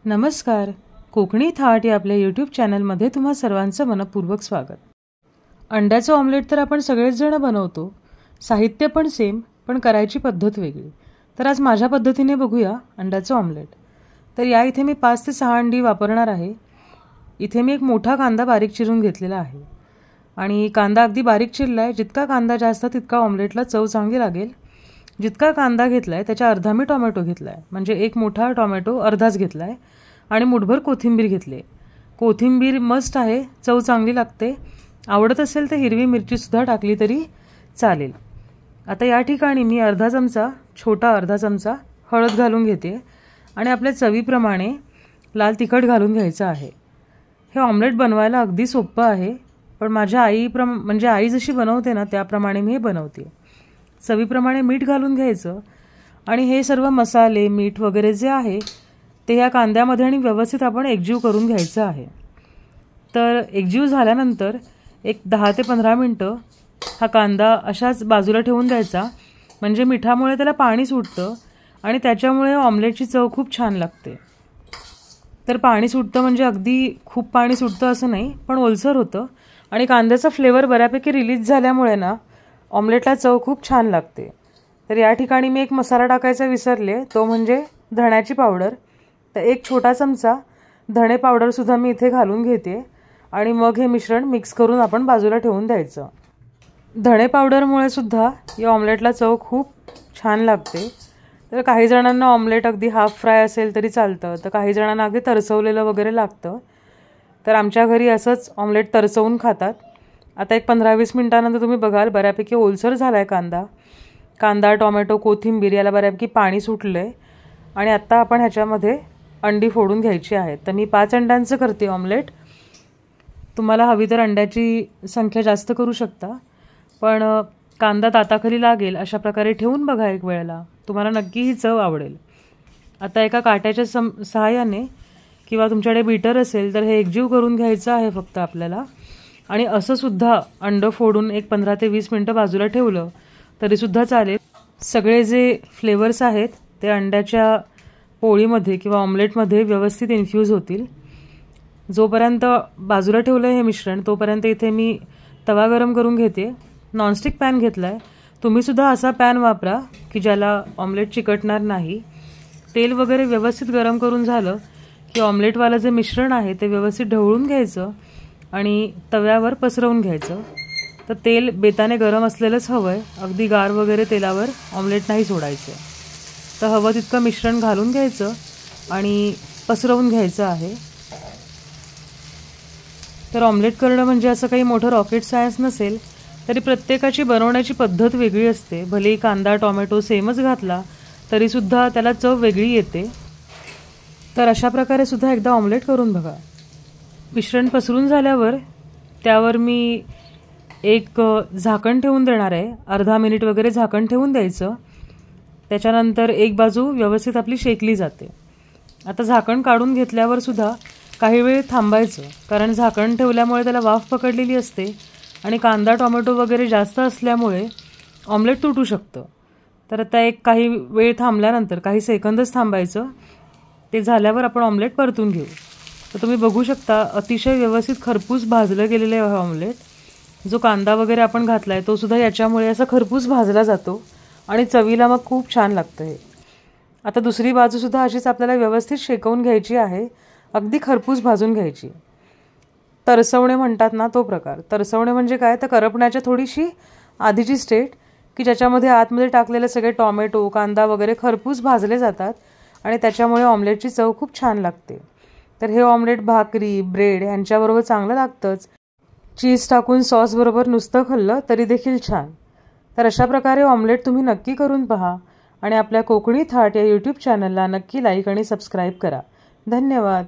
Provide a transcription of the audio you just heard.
नमस्कार. कोकणी थाट या आपल्या यूट्यूब चॅनलमध्ये तुम्हा सर्वांचं मनपूर्वक स्वागत. अंड्याचं ऑमलेट तर आपण सगळेच जण बनवतो. साहित्य पण सेम, पण करायची पद्धत वेगळी. तर आज माझ्या पद्धतीने बघूया अंड्याचं ऑमलेट. तर या इथे मी 5 ते 6 अंडी वापरणार आहे. इथे मी एक मोठा कांदा बारीक चिरून घेतलेला आहे आणि कांदा अगदी बारीक चिरला आहे. जितका कांदा जास्त तितका ऑमलेटला चव चांगली लागेल. जितका कांदा घेतला आहे त्याच्या अर्धा मी टोमॅटो घेतला आहे, म्हणजे एक मोठा टोमॅटो अर्धाच घेतला आहे आणि मुठभर कोथिंबीर घेतली. कोथिंबीर मस्ट आहे, चव चांगली लागते. आवडत असेल तर हिरवी मिरचीसुद्धा टाकली तरी चालेल. आता या ठिकाणी मी अर्धा चमचा हळद घालून घेते आणि आपल्या चवीप्रमाणे लाल तिखट घालून घ्यायचं आहे. हे ऑमलेट बनवायला अगदी सोपं आहे, पण माझ्या आई जशी बनवते ना त्याप्रमाणे मी हे बनवते. चवीप्रमाणे मीठ घालून घ्यायचं आणि हे सर्व मसाले मीठ वगैरे जे आहे ते ह्या कांद्यामध्ये आणि व्यवस्थित आपण एकजीव करून घ्यायचं आहे. तर एकजीव झाल्यानंतर एक 10 ते 15 मिनटं हा कांदा अशाच बाजूला ठेवून द्यायचा, म्हणजे मिठामुळे त्याला पाणी सुटतं आणि त्याच्यामुळे ऑमलेटची चव खूप छान लागते. तर पाणी सुटतं म्हणजे अगदी खूप पाणी सुटतं असं नाही, पण ओलसर होतं आणि कांद्याचा फ्लेवर बऱ्यापैकी रिलीज झाल्यामुळे ना ऑमलेटला चव खूप छान लागते. तर या ठिकाणी मी एक मसाला टाकायचा विसरले, तो म्हणजे धण्याची पावडर. तर एक छोटा चमचा धणे पावडरसुद्धा मी इथे घालून घेते आणि मग हे मिश्रण मिक्स करून आपण बाजूला ठेवून द्यायचं. धणे पावडरमुळे सुद्धा या ऑमलेटला चव खूप छान लागते. तर काही जणांना ऑमलेट अगदी हाफ फ्राय असेल तरी चालतं, तर काही जणांना अगदी तरसवलेलं वगैरे लागतं. तर आमच्या घरी असंच ऑमलेट तरसवून खातात. आता एक 15-20 मिनिटानंतर तुम्ही बघाल बऱ्यापैकी ओलसर झाला आहे कांदा टोमॅटो कोथिंबीर याला बऱ्यापैकी पाणी सुटलं आहे आणि आत्ता आपण ह्याच्यामध्ये अंडी फोडून घ्यायची आहेत. तर मी 5 अंड्यांचं करते ऑमलेट. तुम्हाला हवी तर अंड्याची संख्या जास्त करू शकता, पण कांदा दाताखाली लागेल अशा प्रकारे ठेवून बघा एक वेळेला, तुम्हाला नक्की ही चव आवडेल. आता एका काट्याच्या सहाय्याने किंवा तुमच्याकडे बीटर असेल तर हे एकजीव करून घ्यायचं आहे फक्त आपल्याला. आणि असं सुद्धा अंडं फोडून एक 15 ते 20 मिनटं बाजूला ठेवलं तरीसुद्धा चालेल. सगळे जे फ्लेवर्स आहेत ते अंड्याच्या पोळीमध्ये किंवा ऑमलेटमध्ये व्यवस्थित इन्फ्यूज होतील. जोपर्यंत बाजूला ठेवलं हे मिश्रण तोपर्यंत इथे मी तवा गरम करून घेते. नॉनस्टिक पॅन घेतला आहे. तुम्हीसुद्धा असा पॅन वापरा की ज्याला ऑमलेट चिकटणार नाही. तेल वगैरे व्यवस्थित गरम करून झालं की ऑमलेटवालं जे मिश्रण आहे ते व्यवस्थित ढवळून घ्यायचं आणि तव्यावर पसरवून घ्यायचं. तर तेल बेताने गरम असलेलंच हवं आहे, अगदी गार वगैरे तेलावर ऑमलेट नाही सोडायचं. तर हवं तितकं मिश्रण घालून घ्यायचं आणि पसरवून घ्यायचं आहे. तर ऑमलेट करणं म्हणजे असं काही मोठं रॉकेट सायन्स नसेल, तरी प्रत्येकाची बनवण्याची पद्धत वेगळी असते. भलेही कांदा टोमॅटो सेमच घातला तरीसुद्धा त्याला चव वेगळी येते. तर अशा प्रकारे सुद्धा एकदा ऑमलेट करून बघा. मिश्रण पसरून झाल्यावर त्यावर मी एक झाकण ठेवून देणार आहे. अर्धा मिनिट वगैरे झाकण ठेवून द्यायचं. त्याच्यानंतर एक बाजू व्यवस्थित आपली शेकली जाते. आता झाकण काढून घेतल्यावर सुद्धा काही वेळ थांबायचं, कारण झाकण ठेवल्यामुळे त्याला वाफ पकडलेली असते आणि कांदा टोमॅटो वगैरे जास्त असल्यामुळे ऑमलेट तुटू शकतं. तर आता एक काही वेळ थांबल्यानंतर काही सेकंदच थांबायचं. ते झाल्यावर आपण ऑमलेट परतून घेऊ. तर तुम्ही बघू शकता अतिशय व्यवस्थित खरपूस भाजलं गेलेलं आहे ऑमलेट. जो कांदा वगैरे आपण घातला आहे तो सुद्धा याच्यामुळे असा खरपूस भाजला जातो आणि चवीला मग खूप छान लागतं हे. आता दुसरी बाजूसुद्धा अशीच आपल्याला व्यवस्थित शेकवून घ्यायची आहे, अगदी खरपूस भाजून घ्यायची. तरसवणे म्हणतात ना तो प्रकार. तरसवणे म्हणजे काय, तर करपण्याच्या थोडीशी आधीची स्टेट की ज्याच्यामध्ये आतमध्ये टाकलेले सगळे टोमॅटो कांदा वगैरे खरपूस भाजले जातात आणि त्याच्यामुळे ऑमलेटची चव खूप छान लागते. तर हे ऑमलेट भाकरी ब्रेड ह्यांच्याबरोबर चांगलं लागतंच. चीज टाकून सॉसबरोबर नुसतं खाल्लं तरी देखील छान. तर अशा प्रकारे ऑमलेट तुम्ही नक्की करून पहा आणि आपल्या कोकणी थाट या यूट्यूब चॅनलला नक्की लाईक आणि सबस्क्राईब करा. धन्यवाद.